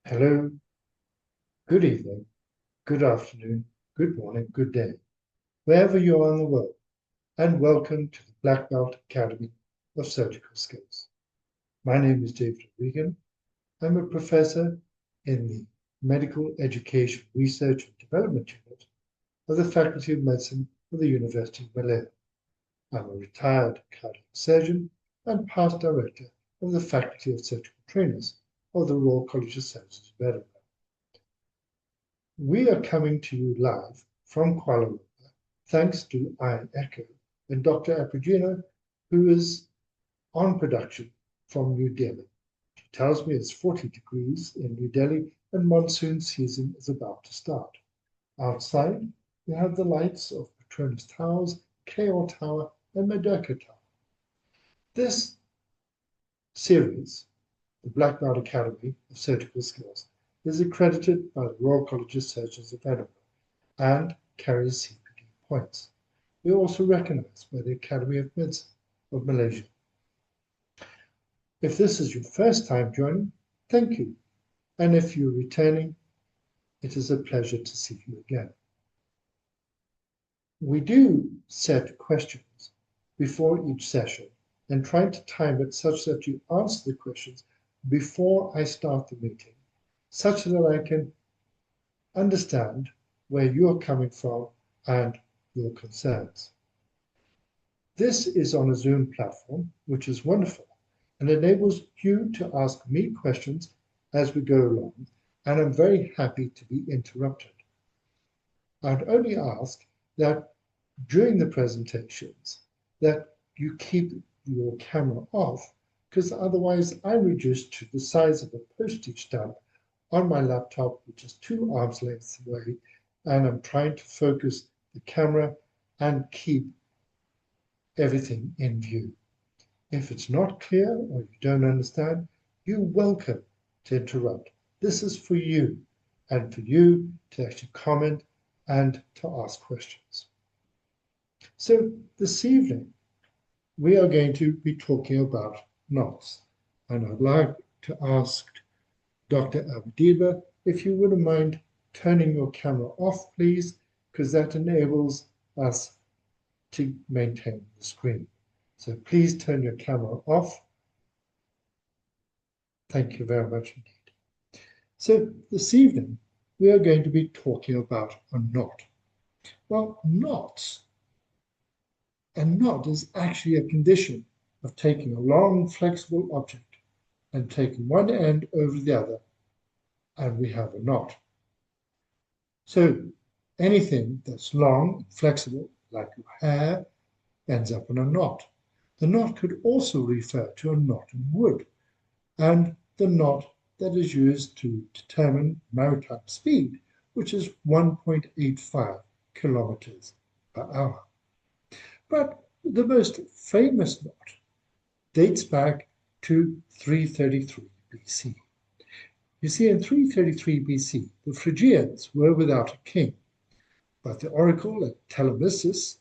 Hello, good evening, good afternoon, good morning, good day, wherever you are in the world, and welcome to the Black Belt Academy of Surgical Skills. My name is David Regan. I'm a professor in the Medical Education Research and Development Unit of the Faculty of Medicine of the University of Malaya. I'm a retired cardiac surgeon and past director of the Faculty of Surgical Trainers of the Royal College of Surgeons of Edinburgh. We are coming to you live from Kuala Lumpur, thanks to Iron Echo and Dr. Apogino, who is on production from New Delhi. She tells me it's 40 degrees in New Delhi and monsoon season is about to start. Outside, we have the lights of Petronas Towers, KO Tower, and Madaka Tower. This series, the Black Belt Academy of Surgical Skills, is accredited by the Royal College of Surgeons of Edinburgh and carries CPD points. We are also recognized by the Academy of Medicine of Malaysia. If this is your first time joining, thank you. And if you're returning, it is a pleasure to see you again. We do set questions before each session and try to time it such that you answer the questions before I start the meeting, such that I can understand where you're coming from and your concerns. This is on a Zoom platform, which is wonderful and enables you to ask me questions as we go along, and I'm very happy to be interrupted. I'd only ask that during the presentations that you keep your camera off, because otherwise I'm reduced to the size of a postage stamp on my laptop, which is 2 arms lengths away, and I'm trying to focus the camera and keep everything in view. If it's not clear or you don't understand, you're welcome to interrupt. This is for you and for you to actually comment and to ask questions. So this evening, we are going to be talking about knots, and I'd like to ask Dr. Abdiba, if you wouldn't mind turning your camera off, please, because that enables us to maintain the screen. So please turn your camera off. Thank you very much indeed. So this evening, we are going to be talking about a knot. Well, knots. A knot is actually a condition of taking a long, flexible object and taking one end over the other, and we have a knot. So anything that's long and flexible, like your hair, ends up in a knot. The knot could also refer to a knot in wood, and the knot that is used to determine maritime speed, which is 1.85 kilometers per hour. But the most famous knot dates back to 333 BC. You see, in 333 BC, the Phrygians were without a king, but the oracle at Telemasus,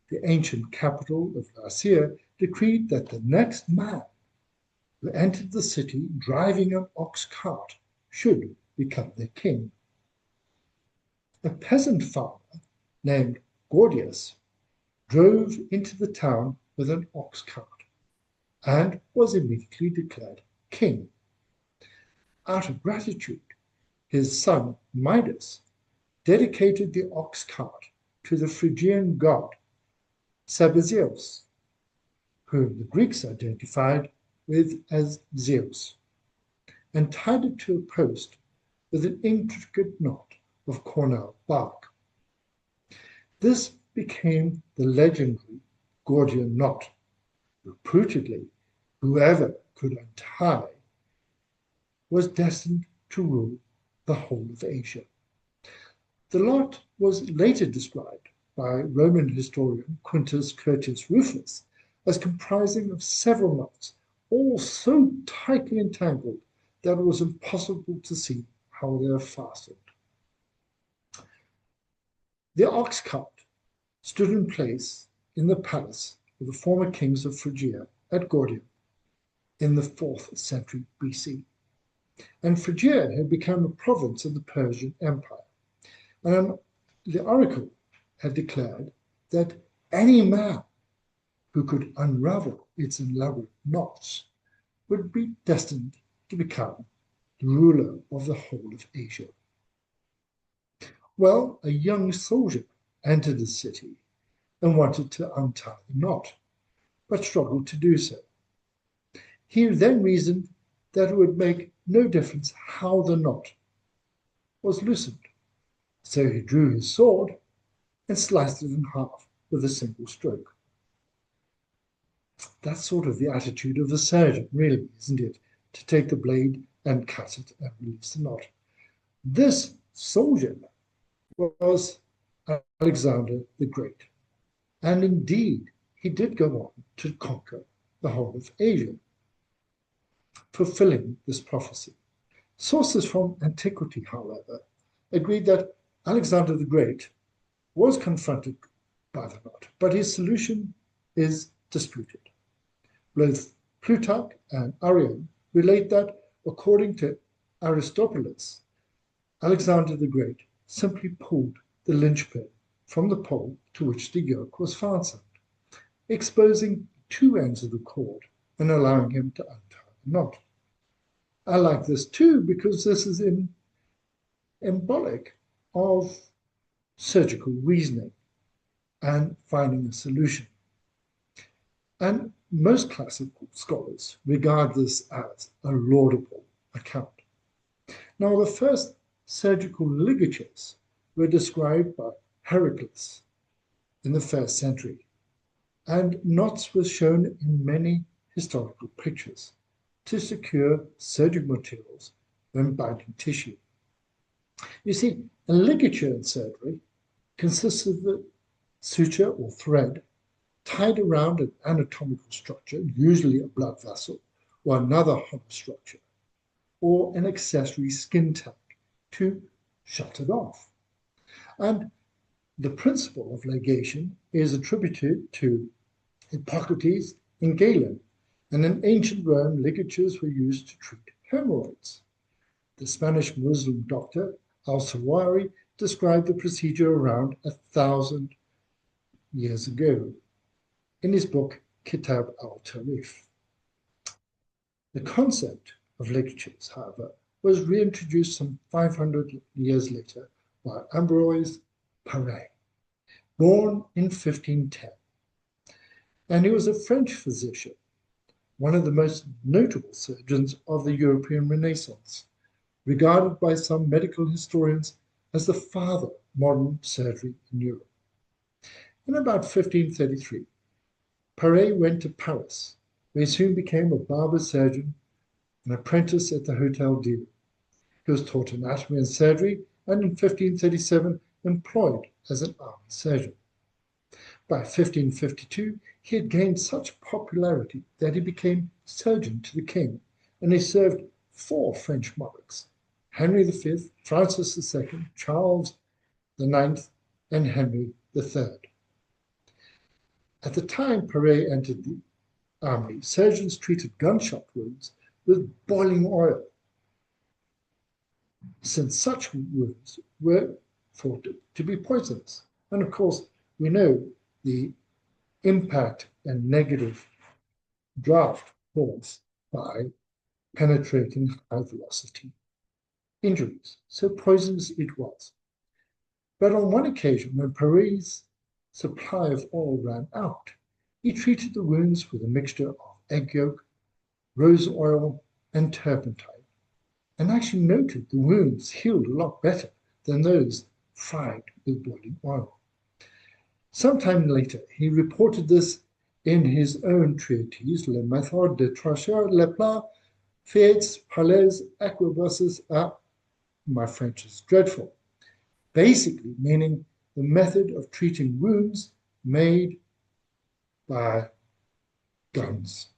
the ancient capital of Lycia, decreed that the next man who entered the city driving an ox cart should become their king. A peasant farmer named Gordius drove into the town with an ox cart and was immediately declared king. Out of gratitude, his son Midas dedicated the ox cart to the Phrygian god Sabazios, whom the Greeks identified with as Zeus, and tied it to a post with an intricate knot of cornel bark. This became the legendary Gordian knot. Reputedly, whoever could untie was destined to rule the whole of Asia. The knot was later described by Roman historian Quintus Curtius Rufus as comprising of several knots, all so tightly entangled that it was impossible to see how they are fastened. The ox cart stood in place in the palace of the former kings of Phrygia at Gordium in the 4th century BC. and Phrygia had become a province of the Persian Empire. And the oracle had declared that any man who could unravel its elaborate knots would be destined to become the ruler of the whole of Asia. Well, a young soldier entered the city and wanted to untie the knot, but struggled to do so. He then reasoned that it would make no difference how the knot was loosened. So he drew his sword and sliced it in half with a single stroke. That's sort of the attitude of the surgeon, really, isn't it? To take the blade and cut it and release the knot. This soldier was Alexander the Great. And indeed, he did go on to conquer the whole of Asia, fulfilling this prophecy. Sources from antiquity, however, agreed that Alexander the Great was confronted by the knot, but his solution is disputed. Both Plutarch and Arrian relate that, according to Aristobulus, Alexander the Great simply pulled the linchpin from the pole to which the yoke was fastened, exposing two ends of the cord and allowing him to untie the knot. I like this too because this is symbolic of surgical reasoning and finding a solution. And most classical scholars regard this as a laudable account. Now, the first surgical ligatures were described by Heraclius in the 1st century, and knots were shown in many historical pictures to secure surgical materials when binding tissue. You see, a ligature in surgery consists of a suture or thread tied around an anatomical structure, usually a blood vessel or another hollow structure, or an accessory skin tag to shut it off. And the principle of ligation is attributed to Hippocrates and Galen, and in ancient Rome, ligatures were used to treat hemorrhoids. The Spanish Muslim doctor Al-Sawari described the procedure around 1,000 years ago in his book Kitab al-Tarif. The concept of ligatures, however, was reintroduced some 500 years later by Ambroise Paré, born in 1510. And he was a French physician, one of the most notable surgeons of the European Renaissance, regarded by some medical historians as the father of modern surgery in Europe. In about 1533, Paré went to Paris, where he soon became a barber surgeon, an apprentice at the Hôtel Dieu. He was taught anatomy and surgery, and in 1537 employed as an army surgeon. By 1552, he had gained such popularity that he became surgeon to the king, and he served 4 French monarchs: Henry V, Francis II, Charles IX, and Henry III. At the time Paré entered the army, surgeons treated gunshot wounds with boiling oil, since such wounds were thought to be poisonous. And of course, we know the impact and negative draft caused by penetrating high-velocity injuries. So poisonous it was. But on one occasion, when Paré's supply of oil ran out, he treated the wounds with a mixture of egg yolk, rose oil, and turpentine, and actually noted the wounds healed a lot better than those fried with boiling oil. Sometime later, he reported this in his own treatise, Le Méthode de Tracher les plats faits par les aquabosses à, my French is dreadful, basically meaning the method of treating wounds made by guns.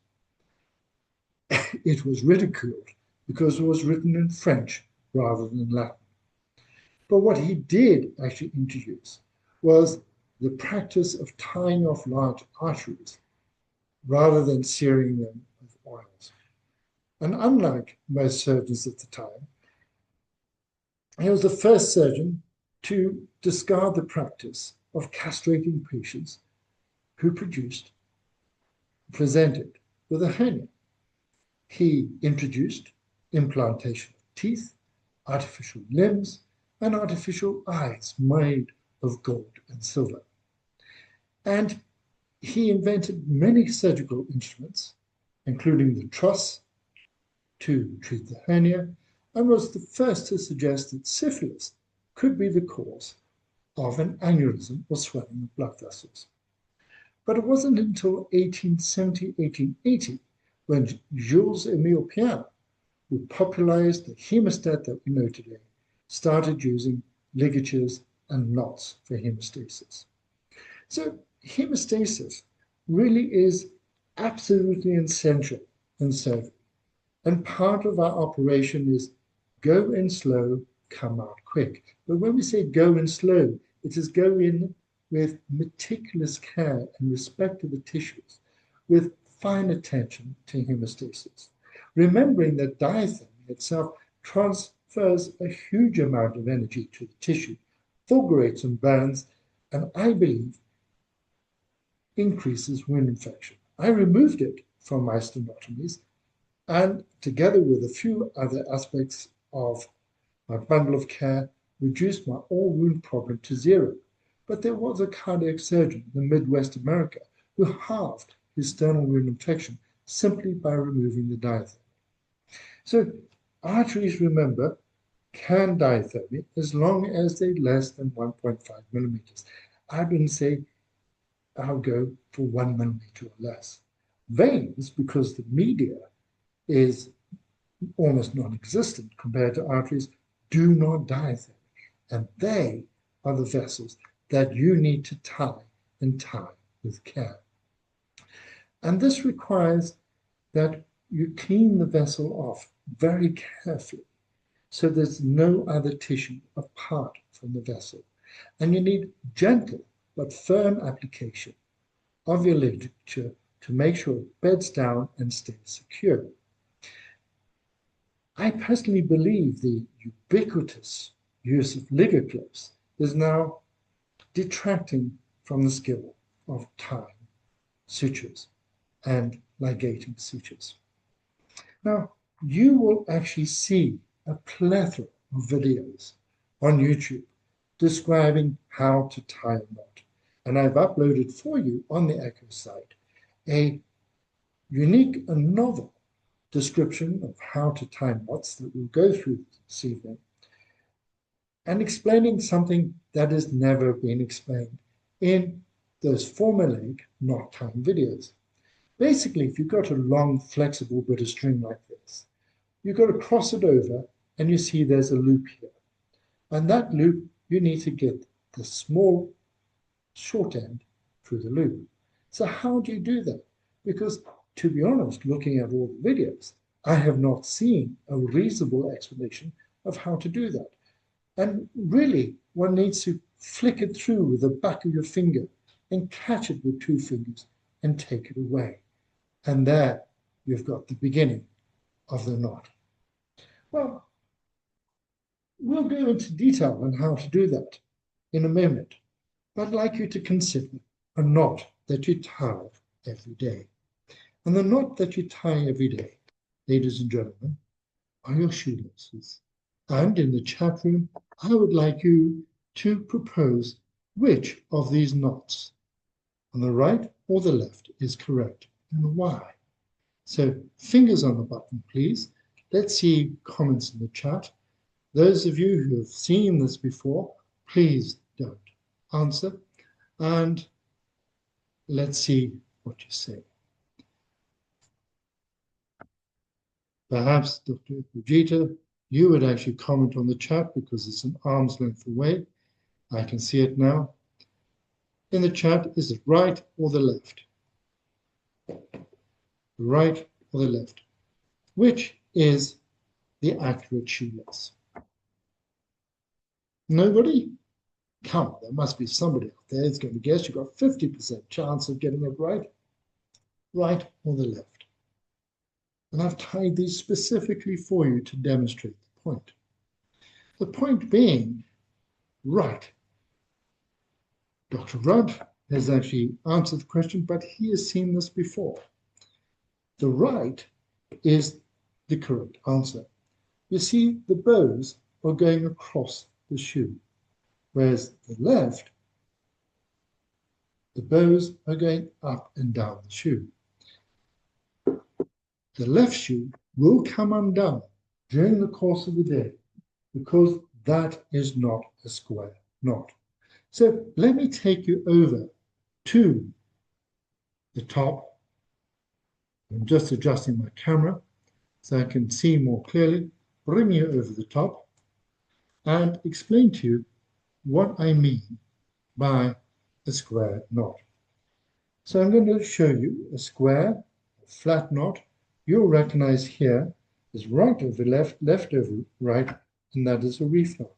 It was ridiculed because it was written in French rather than Latin. But what he did actually introduce was the practice of tying off large arteries rather than searing them with oils. And unlike most surgeons at the time, he was the first surgeon to discard the practice of castrating patients who presented with a hernia. He introduced implantation of teeth, artificial limbs, and artificial eyes made of gold and silver. And he invented many surgical instruments, including the truss to treat the hernia, and was the first to suggest that syphilis could be the cause of an aneurysm or swelling of blood vessels. But it wasn't until 1870, 1880, when Jules-Émile Payen, who popularized the hemostat that we know today, started using ligatures and knots for hemostasis. So hemostasis really is absolutely essential in surgery. And part of our operation is go in slow, come out quick. But when we say go in slow, it is go in with meticulous care and respect to the tissues, with fine attention to hemostasis, remembering that diathermy itself transfers a huge amount of energy to the tissue, fulgurates and burns, and I believe increases wound infection. I removed it from my stenotomies, and together with a few other aspects of my bundle of care, reduced my all wound problem to zero. But there was a cardiac surgeon in Midwest America who halved his sternal wound infection simply by removing the diathermy. So arteries, remember, can diathermy as long as they're less than 1.5 millimeters. I wouldn't say I'll go for 1 millimeter or less. Veins, because the media is almost non-existent compared to arteries, do not diathermy. And they are the vessels that you need to tie and tie with care. And this requires that you clean the vessel off very carefully so there's no other tissue apart from the vessel. And you need gentle but firm application of your ligature to make sure it beds down and stays secure. I personally believe the ubiquitous use of ligatures is now detracting from the skill of tying sutures and ligating sutures. Now, you will actually see a plethora of videos on YouTube describing how to tie a knot. And I've uploaded for you on the Echo site a unique and novel description of how to tie knots that we'll go through this evening, and explaining something that has never been explained in those formulaic knot tying videos. Basically, if you've got a long, flexible bit of string like this, you've got to cross it over and you see there's a loop here. And that loop, you need to get the small, short end through the loop. So how do you do that? Because to be honest, looking at all the videos, I have not seen a reasonable explanation of how to do that. And really, one needs to flick it through with the back of your finger and catch it with 2 fingers and take it away. And there you've got the beginning of the knot. Well, we'll go into detail on how to do that in a moment. But I'd like you to consider a knot that you tie every day. And the knot that you tie every day, ladies and gentlemen, are your shoelaces. And in the chat room, I would like you to propose which of these knots on the right or the left is correct and why. So fingers on the button, please. Let's see comments in the chat. Those of you who have seen this before, please don't answer. And let's see what you say. Perhaps Dr. Fujita, you would actually comment on the chat because it's an arm's length away. I can see it now. In the chat, is it right or the left? The right or the left? Which is the accurate shoelace? Nobody? Come on, there must be somebody out there who's going to guess. You've got 50% chance of getting it right. Right or the left? And I've tied these specifically for you to demonstrate the point. The point being, right, Dr. Rudd has actually answered the question, but he has seen this before. The right is the correct answer. You see, the bows are going across the shoe, whereas the left, the bows are going up and down the shoe. The left shoe will come undone during the course of the day because that is not a square knot. So let me take you over to the top. I'm just adjusting my camera so I can see more clearly, bring you over the top and explain to you what I mean by a square knot. So I'm going to show you a square, a flat knot. You'll recognize here is right over left, left over right, and that is a reef knot.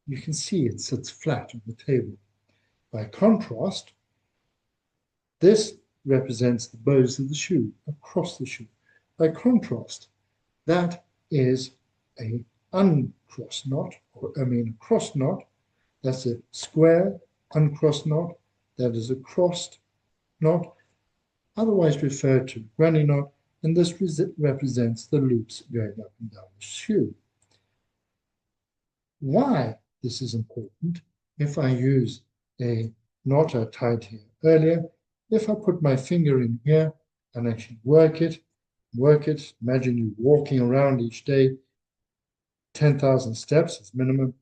You can see it sits flat on the table. By contrast, this represents the bows of the shoe, across the shoe. By contrast, that is a uncrossed knot, a crossed knot. That's a square uncrossed knot. That is a crossed knot, otherwise referred to granny knot, and this represents the loops going up and down the shoe. Why this is important, if I use a knot I tied here earlier, if I put my finger in here and actually work it, imagine you walking around each day, 10,000 steps as minimum,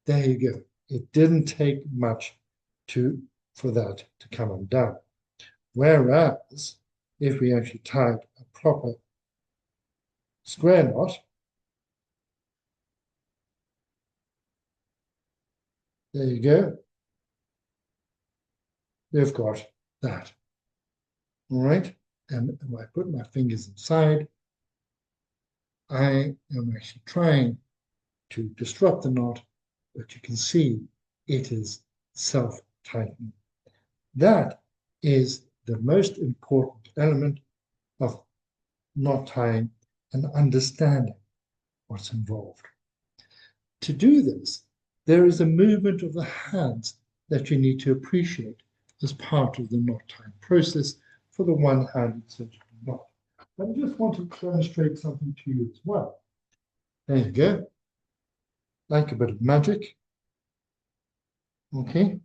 there you go. It didn't take much for that to come undone. Whereas, if we actually tied a proper square knot, there you go, we've got that. All right, and if I put my fingers inside, I am actually trying to disrupt the knot, but you can see it is self-tightening. That is the most important element of knot tying and understanding what's involved. To do this, there is a movement of the hands that you need to appreciate as part of the knot tying process for the one-handed surgical knot. I just want to demonstrate something to you as well. There you go. Like a bit of magic. Okay.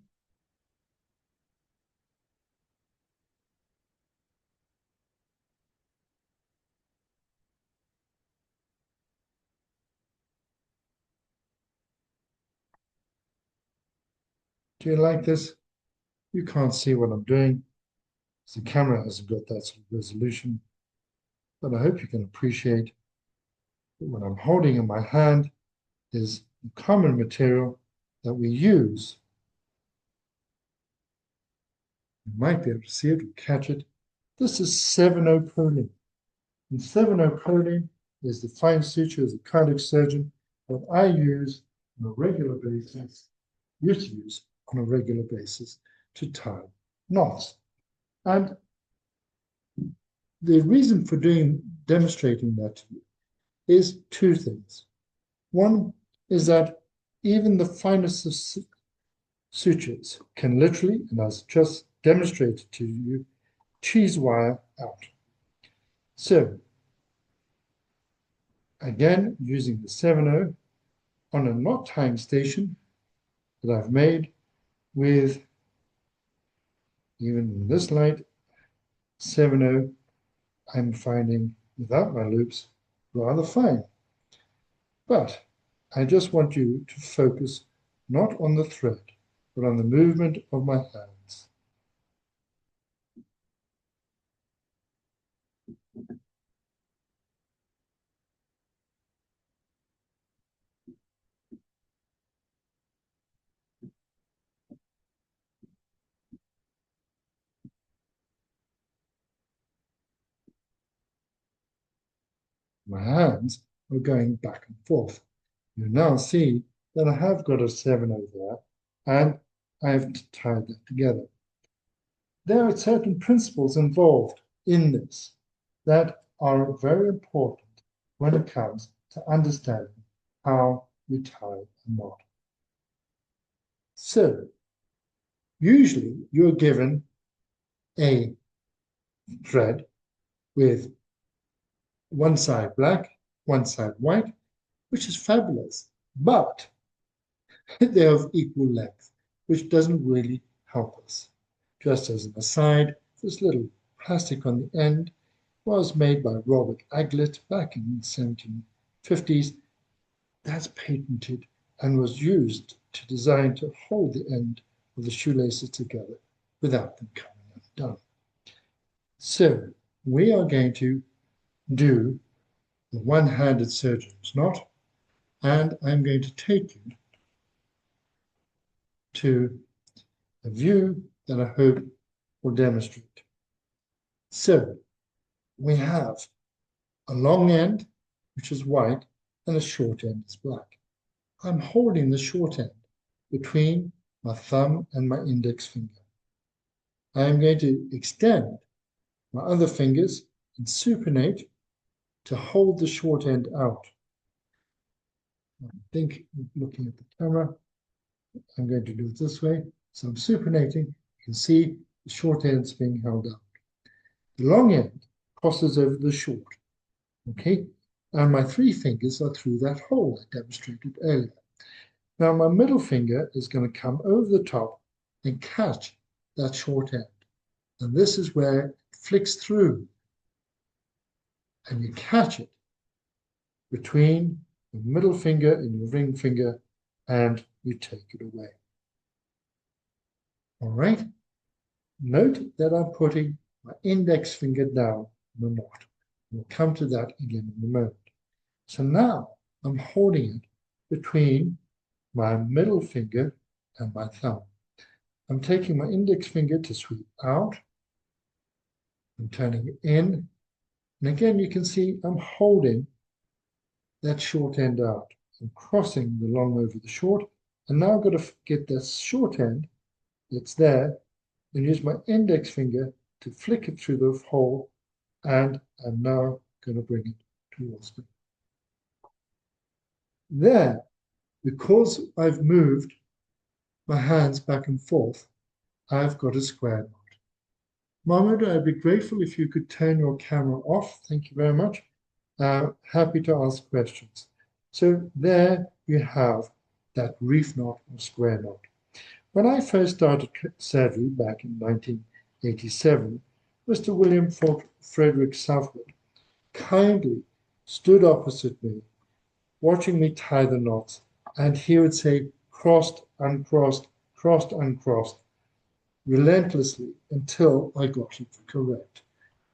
Do you like this? You can't see what I'm doing. The camera hasn't got that sort of resolution. But I hope you can appreciate that what I'm holding in my hand is a common material that we use. You might be able to see it or catch it. This is 7-0-proline. And 7-0-proline is the fine suture as a cardiac surgeon that I use on a regular basis, used to use on a regular basis to tie knots. And the reason for demonstrating that to you is two things. One is that even the finest of sutures can literally, and as just demonstrated to you, cheese wire out. So, again, using the 7-0 on a knot tying station that I've made with, even in this light, 7-0, I'm finding, without my loops, rather fine. But I just want you to focus not on the thread, but on the movement of my hands. My hands are going back and forth. You now see that I have got a 7-0 there, and I've tied that together. There are certain principles involved in this that are very important when it comes to understanding how you tie a knot. So, usually you're given a thread with one side black, one side white, which is fabulous, but they're of equal length, which doesn't really help us. Just as an aside, this little plastic on the end was made by Robert Aglet back in the 1750s. That's patented and was used to design to hold the end of the shoelaces together without them coming undone. So we are going to do the one-handed surgeon's knot, and I'm going to take you to a view that I hope will demonstrate. So we have a long end, which is white, and a short end is black. I'm holding the short end between my thumb and my index finger. I am going to extend my other fingers and supinate to hold the short end out. I think, looking at the camera, I'm going to do it this way. So I'm supinating. You can see the short end's being held out. The long end crosses over the short, okay? And my three fingers are through that hole I demonstrated earlier. Now my middle finger is going to come over the top and catch that short end. And this is where it flicks through. And you catch it between the middle finger and your ring finger, and you take it away. All right? Note that I'm putting my index finger down in the knot. We'll come to that again in a moment. So now I'm holding it between my middle finger and my thumb. I'm taking my index finger to sweep out. I'm turning it in. And again, you can see I'm holding that short end out. I'm crossing the long over the short. And now I've got to get that short end that's there and use my index finger to flick it through the hole. And I'm now going to bring it towards me. There, because I've moved my hands back and forth, I've got a square knot. Mohammed, I'd be grateful if you could turn your camera off. Thank you very much. Happy to ask questions. So there you have that reef knot or square knot. When I first started surgery back in 1987, Mr. William Frederick Southwood kindly stood opposite me, watching me tie the knots, and he would say, crossed, uncrossed, crossed, uncrossed, relentlessly until I got it correct.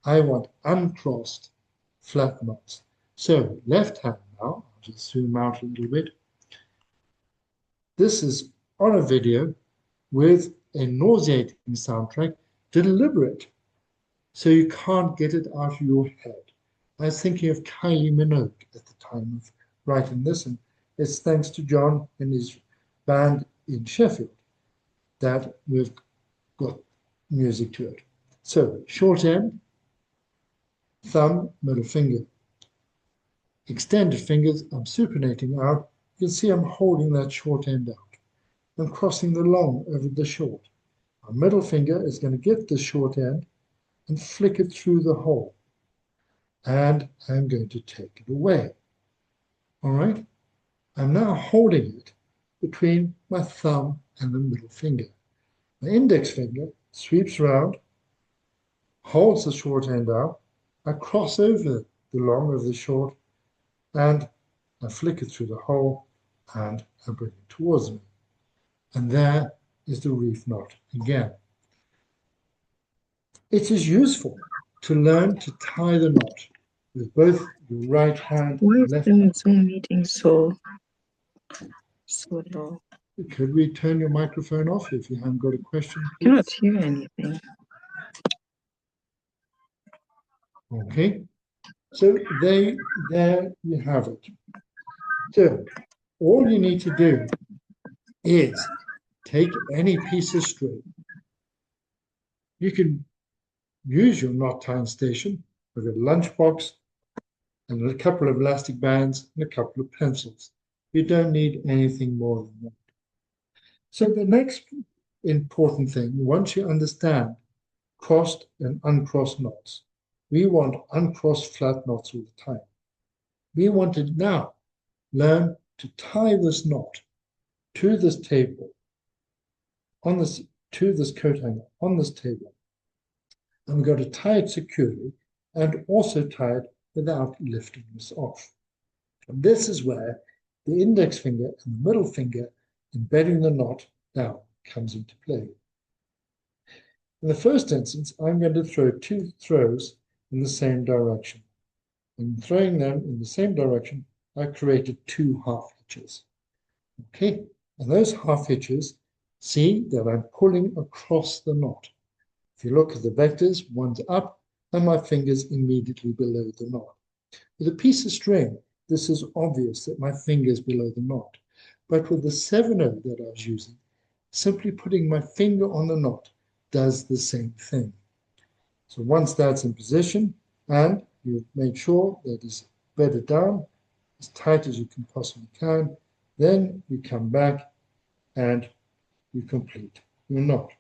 I want uncrossed flat knots. So left hand now, I'll just zoom out a little bit. This is on a video with a nauseating soundtrack, deliberate, so you can't get it out of your head. I was thinking of Kylie Minogue at the time of writing this, and it's thanks to John and his band in Sheffield that we've got music to it. So short end, thumb, middle finger. Extended fingers, I'm supinating out. You can see I'm holding that short end out. I'm crossing the long over the short. My middle finger is going to get the short end and flick it through the hole. And I'm going to take it away. All right? I'm now holding it between my thumb and the middle finger. My index finger sweeps around, holds the short end out. I cross over the long of the short, and I flick it through the hole, and I bring it towards me. And there is the reef knot again. It is useful to learn to tie the knot with both your right hand and left hand. Why is the Zoom meeting so low? Could we turn your microphone off if you haven't got a question? I cannot hear anything. Okay, so there you have it. So all you need to do is take any piece of string. You can use your knot tying station, I've got a lunchbox and a couple of elastic bands and a couple of pencils. You don't need anything more than that. So the next important thing, once you understand crossed and uncrossed knots, we want uncrossed flat knots all the time. We want to now learn to tie this knot to this table, to this coat hanger on this table. And we've got to tie it securely and also tie it without lifting this off. And this is where the index finger and the middle finger embedding the knot down comes into play. In the first instance, I'm going to throw 2 throws in the same direction. In throwing them in the same direction, I created 2 half hitches. Okay, and those half hitches, see that I'm pulling across the knot. If you look at the vectors, one's up and my finger's immediately below the knot. With a piece of string, this is obvious that my finger's below the knot. But with the 7/0 that I was using, simply putting my finger on the knot does the same thing. So once that's in position and you've made sure that it's bedded down as tight as you can possibly can, then you come back and you complete your knot.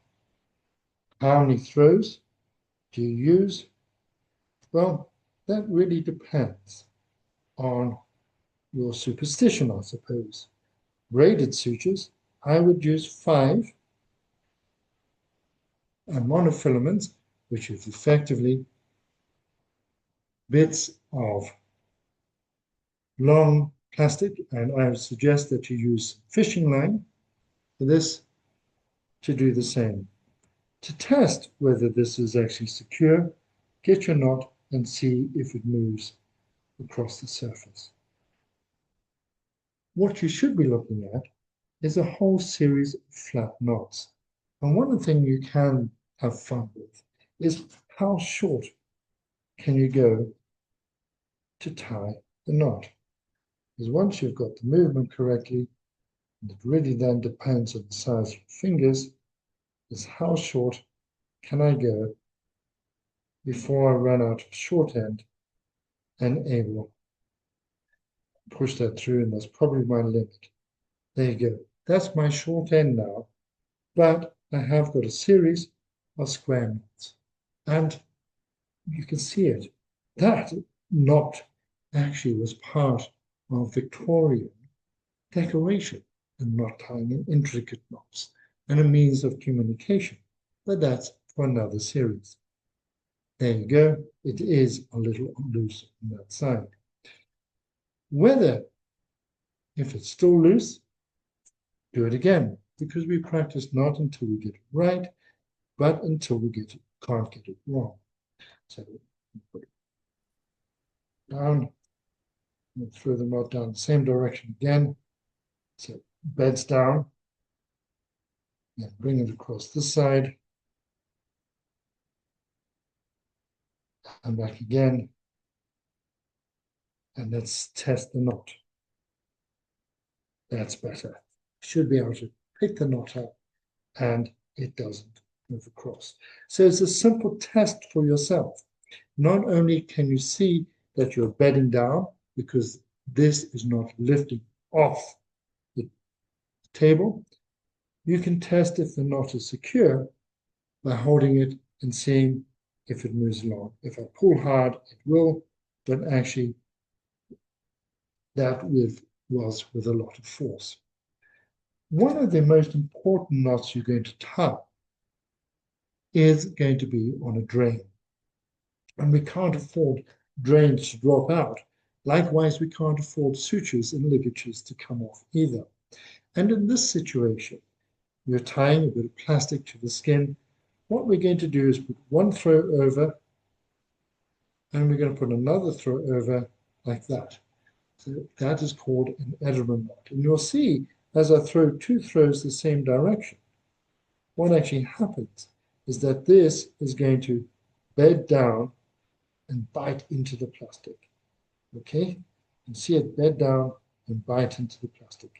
How many throws do you use? Well, that really depends on your superstition, I suppose. Braided sutures, I would use 5, and monofilaments, which is effectively bits of long plastic, and I would suggest that you use fishing line for this to do the same. To test whether this is actually secure, get your knot and see if it moves across the surface. What you should be looking at is a whole series of flat knots. And one thing you can have fun with is how short can you go to tie the knot. Because once you've got the movement correctly, and it really then depends on the size of your fingers, is how short can I go before I run out of short end and able to push that through, and that's probably my limit. There you go. That's my short end now, but I have got a series of square knots. And you can see it. That knot actually was part of Victorian decoration and knot tying in intricate knots and a means of communication. But that's for another series. There you go. It is a little loose on that side. Whether, if it's still loose, do it again, because we practice not until we get it right, but until we can't get it wrong. So put it down, and throw the knot down the same direction again. So beds down, and bring it across this side, and back again, and let's test the knot. That's better. Should be able to pick the knot up, and it doesn't move across. So it's a simple test for yourself. Not only can you see that you're bedding down, because this is not lifting off the table, you can test if the knot is secure by holding it and seeing if it moves along. If I pull hard, it will, but actually that was with a lot of force. One of the most important knots you're going to tie is going to be on a drain. And we can't afford drains to drop out. Likewise, we can't afford sutures and ligatures to come off either. And in this situation, you're tying a bit of plastic to the skin. What we're going to do is put one throw over, and we're going to put another throw over like that. So that is called an Ederman knot. And you'll see as I throw 2 throws the same direction, what actually happens is that this is going to bed down and bite into the plastic. Okay? You can see it bed down and bite into the plastic.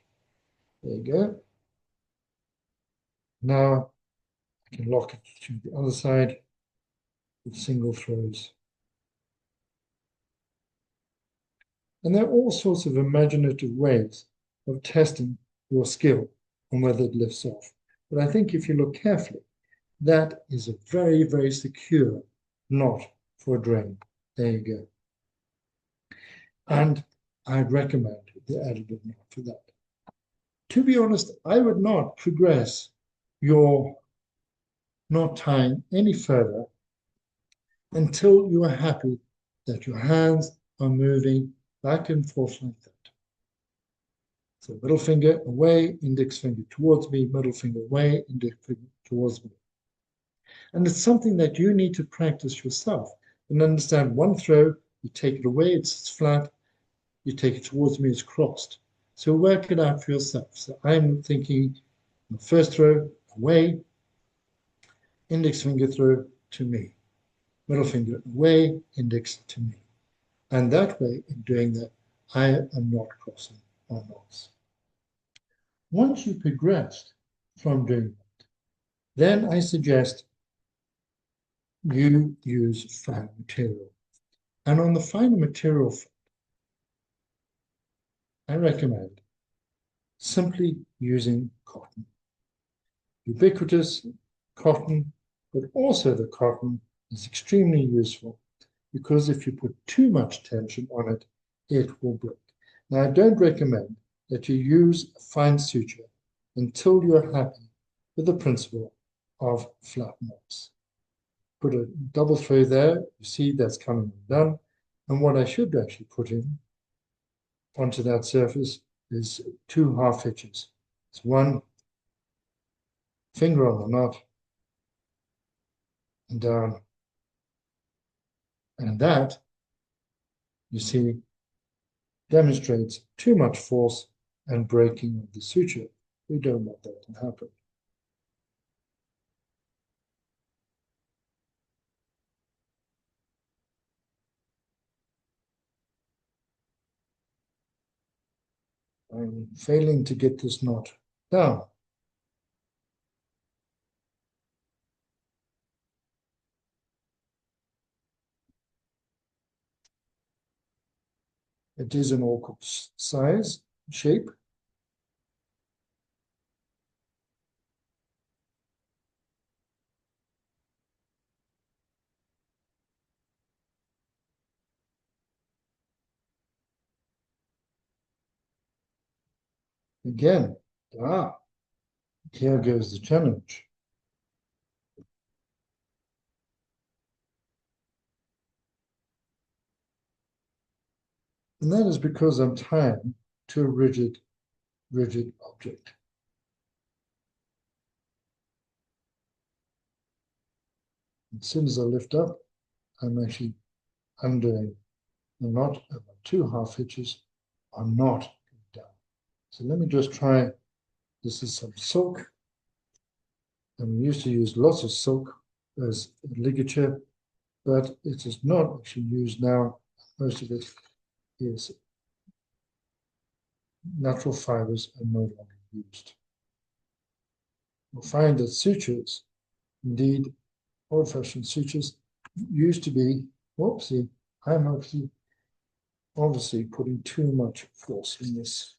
There you go. Now I can lock it to the other side with single throws And there are all sorts of imaginative ways of testing your skill on whether it lifts off. But I think if you look carefully, that is a very, very secure knot for a drain. There you go. And I'd recommend the additive knot for that. To be honest, I would not progress your knot tying any further until you are happy that your hands are moving back and forth like that. So middle finger away, index finger towards me, middle finger away, index finger towards me. And it's something that you need to practice yourself and understand. One throw, you take it away, it's flat. You take it towards me, it's crossed. So work it out for yourself. So I'm thinking first throw away, index finger throw to me, middle finger away, index to me. And that way, in doing that, I am not crossing my knots. Once you've progressed from doing that, then I suggest you use fine material. And on the finer material front, I recommend simply using cotton. Ubiquitous cotton, but also the cotton is extremely useful because if you put too much tension on it, it will break. Now, I don't recommend that you use a fine suture until you're happy with the principle of flat knots. Put a double throw there, you see that's coming undone. And what I should actually put in onto that surface is 2 half hitches. It's one finger on the knot and down. And that, you see, demonstrates too much force and breaking of the suture. We don't want that to happen. I'm failing to get this knot down. It is an awkward size, shape. Again, here goes the challenge. And that is because I'm tying to a rigid object. As soon as I lift up, I'm actually undoing the knot, and my 2 half hitches are not down. So let me just try. This is some silk. And we used to use lots of silk as ligature, but it is not actually used now. Most of it is natural fibers and no longer used. You'll find that sutures, indeed, old-fashioned sutures, used to be, whoopsie, I'm obviously putting too much force in this.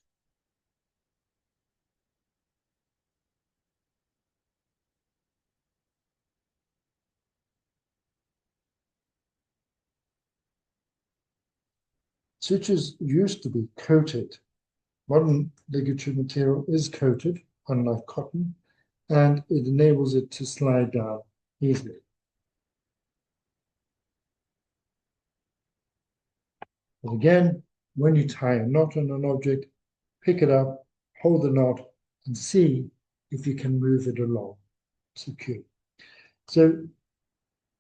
Sutures used to be coated. Modern ligature material is coated, unlike cotton, and it enables it to slide down easily. But again, when you tie a knot on an object, pick it up, hold the knot, and see if you can move it along secure. So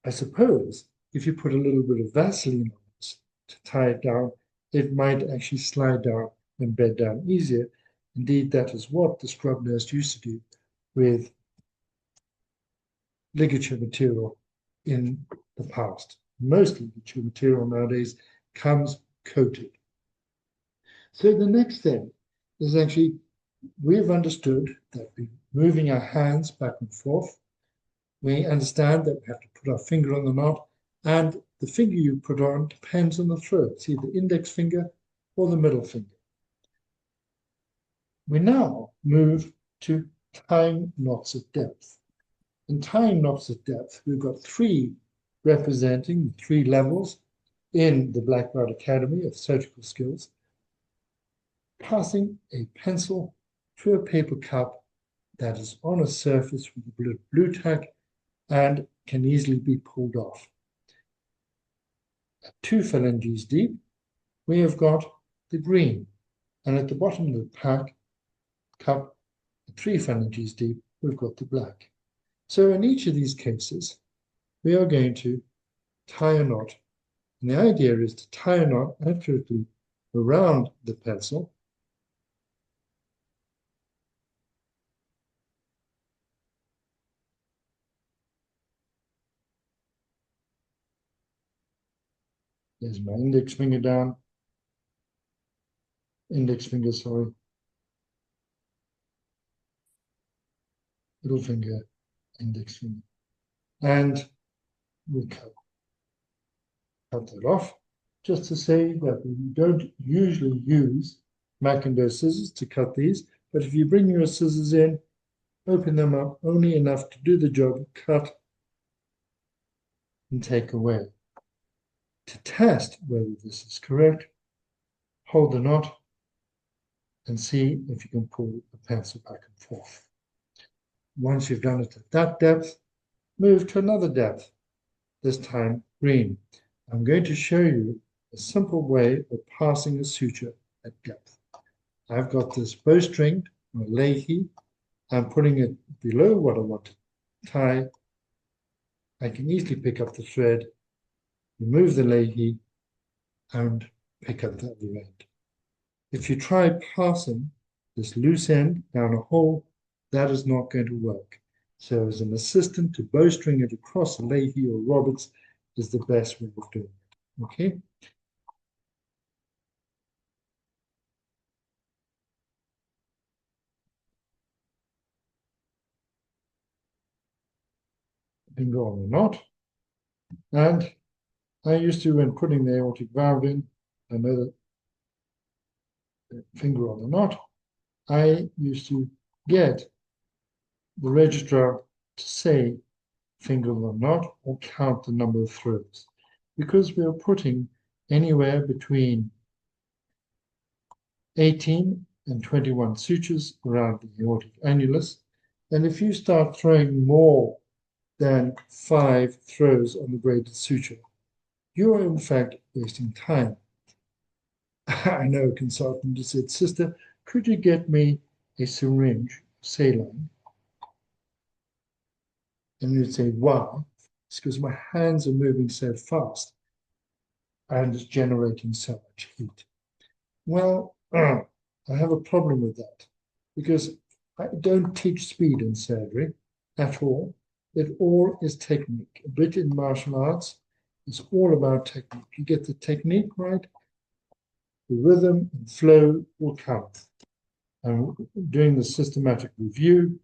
I suppose if you put a little bit of Vaseline on it to tie it down, it might actually slide down and bed down easier. Indeed, that is what the scrub nurse used to do with ligature material in the past. Most ligature material nowadays comes coated. So the next thing is actually, we've understood that we're moving our hands back and forth. We understand that we have to put our finger on the knot, and the finger you put on depends on the throw. See the index finger or the middle finger. We now move to tying knots at depth. In tying knots at depth, we've got three representing the three levels in the Black Belt Academy of Surgical Skills. Passing a pencil through a paper cup that is on a surface with a blue tack and can easily be pulled off. At 2 phalanges deep, we have got the green, and at the bottom of the cup, at 3 phalanges deep, we've got the black. So in each of these cases, we are going to tie a knot, and the idea is to tie a knot accurately around the pencil. There's my index finger down, middle finger, index finger, and we cut that off. Just to say that we don't usually use Macintosh scissors to cut these, but if you bring your scissors in, open them up only enough to do the job, cut and take away. To test whether this is correct, hold the knot and see if you can pull the pencil back and forth. Once you've done it at that depth, move to another depth, this time green. I'm going to show you a simple way of passing a suture at depth. I've got this bowstring or leahy. I'm putting it below what I want to tie. I can easily pick up the thread, remove the leahy, and pick up the other end. If you try passing this loose end down a hole, that is not going to work. So as an assistant to bowstring it across a leahy or Roberts is the best way of doing it. Okay? Finger on the knot. And I used to, when putting the aortic valve in, I know that finger on the knot, I used to get the registrar to say finger on the knot or count the number of throws, because we are putting anywhere between 18 and 21 sutures around the aortic annulus. And if you start throwing more than 5 throws on the braided suture, you are in fact wasting time. I know a consultant who said, "Sister, could you get me a syringe, saline?" And you'd say, "Why?" It's because my hands are moving so fast and it's generating so much heat. Well, I have a problem with that because I don't teach speed in surgery at all. It all is technique. A bit in martial arts is all about technique. You get the technique right, the rhythm and flow will come. And doing the systematic review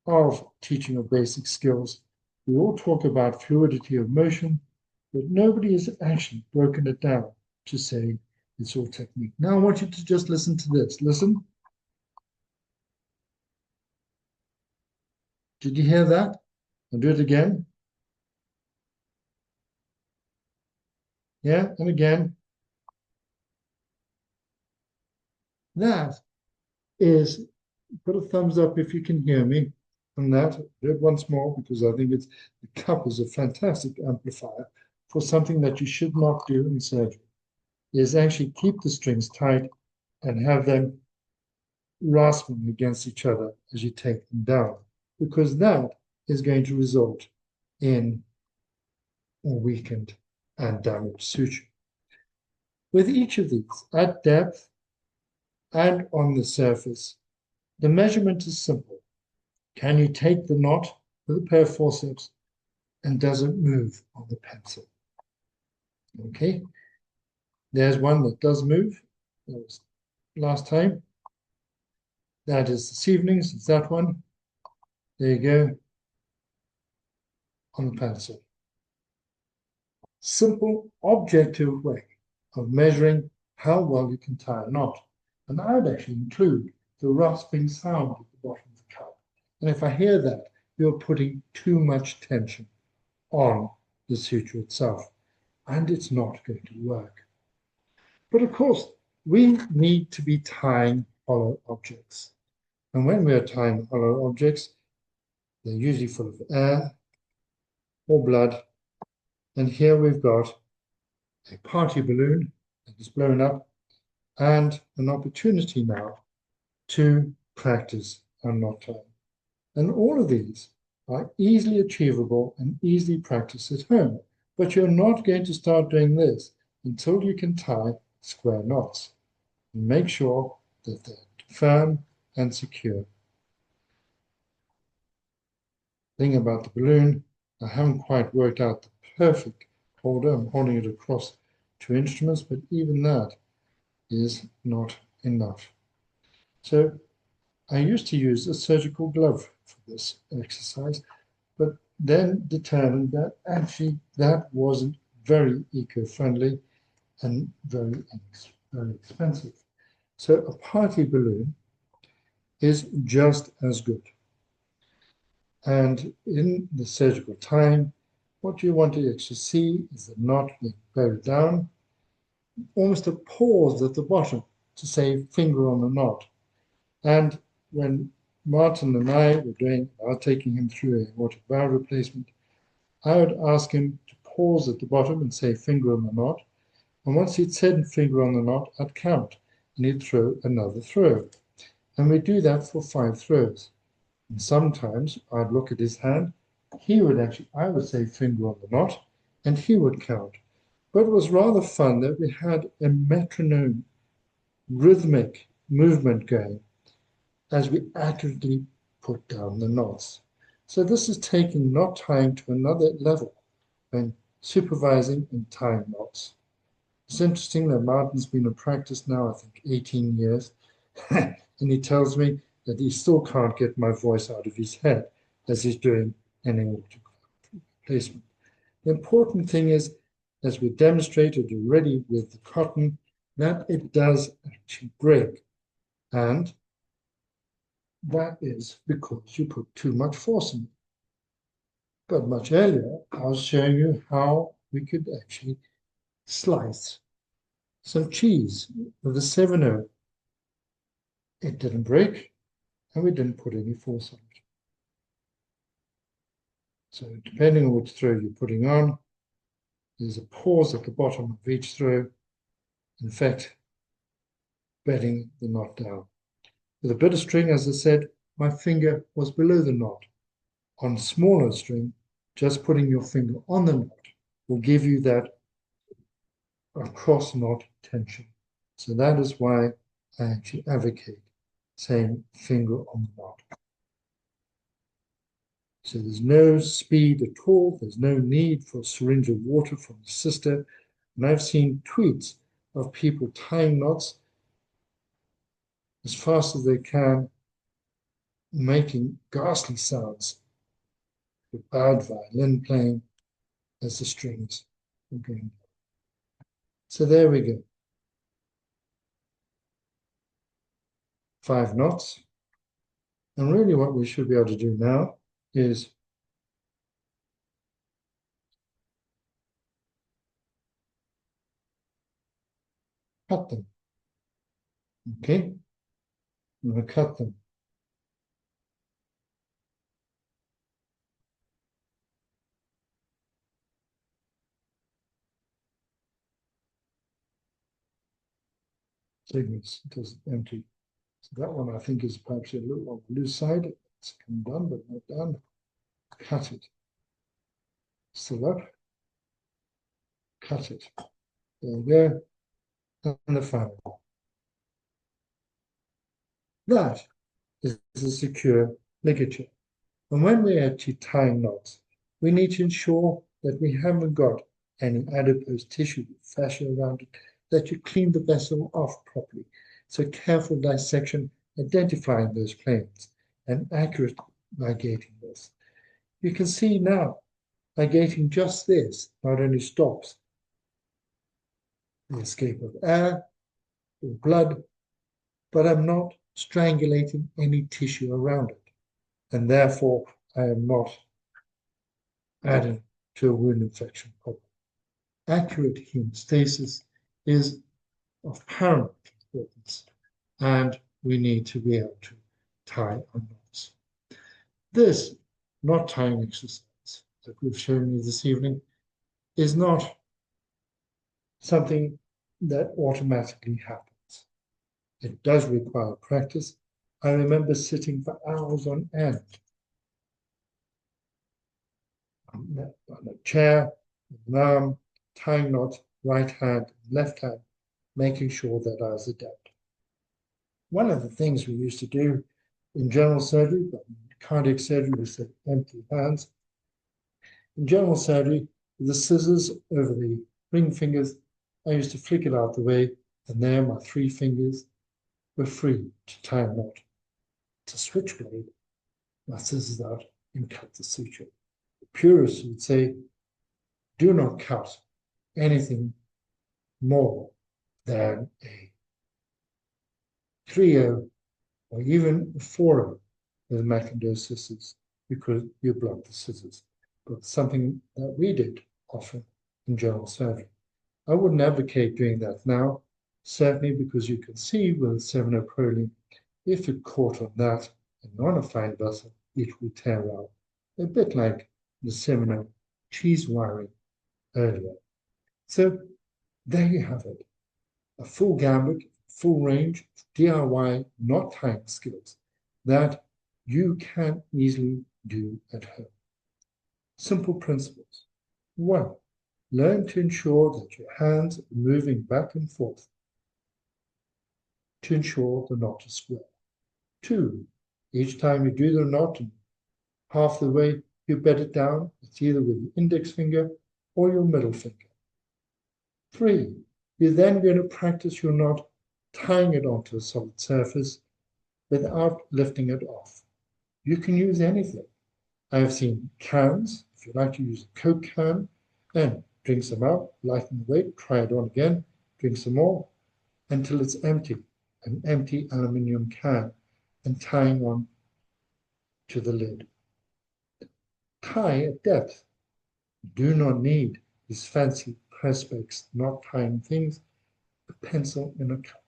of teaching of basic skills, we all talk about fluidity of motion, but nobody has actually broken it down to say it's all technique. Now I want you to just listen to this. Listen. Did you hear that? I'll do it again. Yeah, and again. That is, put a thumbs up if you can hear me on that. Do it once more because I think it's the cup is a fantastic amplifier for something that you should not do in surgery, is actually keep the strings tight and have them rasping against each other as you take them down, because that is going to result in a weakened and damaged suture. With each of these, at depth and on the surface, the measurement is simple. Can you take the knot with a pair of forceps and does it move on the pencil? Okay, there's one that does move. That was last time. That is this evening's, it's that one. There you go, on the pencil. Simple, objective way of measuring how well you can tie a knot. And I would actually include the rasping sound at the bottom of the cup. And if I hear that, you're putting too much tension on the suture itself, and it's not going to work. But of course, we need to be tying hollow objects. And when we are tying hollow objects, they're usually full of air or blood. And here we've got a party balloon that is blown up and an opportunity now to practice our knot tying. And all of these are easily achievable and easily practiced at home. But you're not going to start doing this until you can tie square knots. And make sure that they're firm and secure. Thing about the balloon, I haven't quite worked out the perfect holder. I'm holding it across two instruments, but even that is not enough. So I used to use a surgical glove for this exercise, but then determined that actually that wasn't very eco-friendly and very expensive. So a party balloon is just as good. And in the surgical time, what you want to actually see is the knot being bowed down, almost a pause at the bottom to say finger on the knot. And when Martin and I are taking him through a water bow replacement, I would ask him to pause at the bottom and say finger on the knot. And once he'd said finger on the knot, I'd count and he'd throw another throw. And we do that for 5 throws. And sometimes I'd look at his hand. I would say finger on the knot, and he would count. But it was rather fun that we had a metronome, rhythmic movement going as we accurately put down the knots. So this is taking knot tying to another level when supervising and tying knots. It's interesting that Martin's been in practice now, I think, 18 years, and he tells me that he still can't get my voice out of his head as he's doing any water placement. The important thing is, as we demonstrated already with the cotton, that it does actually break. And that is because you put too much force in it. But much earlier, I was showing you how we could actually slice some cheese with a 7/0. It didn't break, and we didn't put any force on it. So depending on which throw you're putting on, there's a pause at the bottom of each throw, in fact, bedding the knot down. With a bit of string, as I said, my finger was below the knot. On smaller string, just putting your finger on the knot will give you that cross knot tension. So that is why I actually advocate saying finger on the knot. So there's no speed at all. There's no need for a syringe of water from the sister. And I've seen tweets of people tying knots as fast as they can, making ghastly sounds with bad violin playing as the strings are going down. So there we go. 5 knots. And really what we should be able to do now is cut them. Okay? I'm going to cut them. Segments because it's empty. So that one I think is perhaps a little on the loose side. It's come done, but not done. Cut it. Still up. Cut it. There we go. And the final. That is a secure ligature. And when we're actually tying knots, we need to ensure that we haven't got any adipose tissue, fascia around it, that you clean the vessel off properly. So careful dissection, identifying those planes, and accurate ligating this. You can see now, ligating just this not only stops the escape of air, or blood, but I'm not strangulating any tissue around it. And therefore, I am not adding to a wound infection problem. Accurate hemostasis is of paramount importance, and we need to be able to tie our knots. This knot tying exercise that we've shown you this evening is not something that automatically happens. It does require practice. I remember sitting for hours on end on a chair, an arm, tying knots, right hand, left hand, making sure that I was adept. One of the things we used to do in general surgery, but in cardiac surgery, we said empty hands. In general surgery, with the scissors over the ring fingers, I used to flick it out the way, and there my 3 fingers were free to tie a knot. To switchblade, my scissors out and cut the suture. The purists would say, do not cut anything more than a 3/0 or even a 4/0 with McIndoe scissors because you block the scissors. But something that we did often in general surgery. I wouldn't advocate doing that now, certainly because you can see with a 7/0 proline, if it caught on that and not a fine vessel, it would tear out, a bit like the 7/0 cheese wiring earlier. So there you have it, a full gambit, full range of DIY knot tying skills that you can easily do at home. Simple principles. 1. Learn to ensure that your hands are moving back and forth to ensure the knot is square. 2. Each time you do the knot and half the way, you bed it down. It's either with your index finger or your middle finger. 3. You're then going to practice your knot tying it onto a solid surface without lifting it off. You can use anything. I have seen cans. If you like to use a Coke can, and drink some out, lighten the weight, try it on again, drink some more until it's empty, an empty aluminium can, and tying on to the lid. Tie at depth. You do not need these fancy Perspex knot tying things, a pencil in a cup.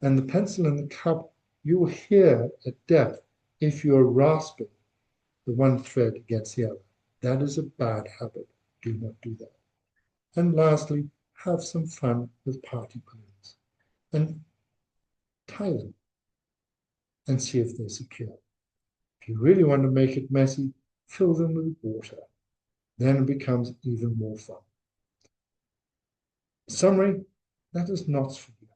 And the pencil in the cup, you will hear at depth if you're rasping the one thread against the other. That is a bad habit. Do not do that. And lastly, have some fun with party balloons and tie them and see if they're secure. If you really want to make it messy, fill them with water. Then it becomes even more fun. In summary, that is knots for you.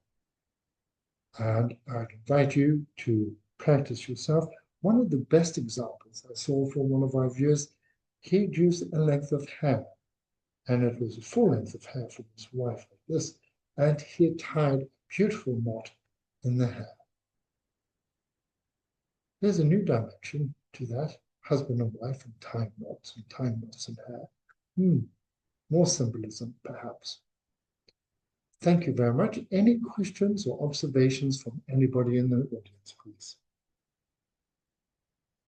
And I'd invite you to practice yourself. One of the best examples I saw from one of our viewers, he used a length of hair, and it was a full length of hair from his wife like this, and he tied a beautiful knot in the hair. There's a new dimension to that, husband and wife and tying knots in hair. More symbolism, perhaps. Thank you very much. Any questions or observations from anybody in the audience, please?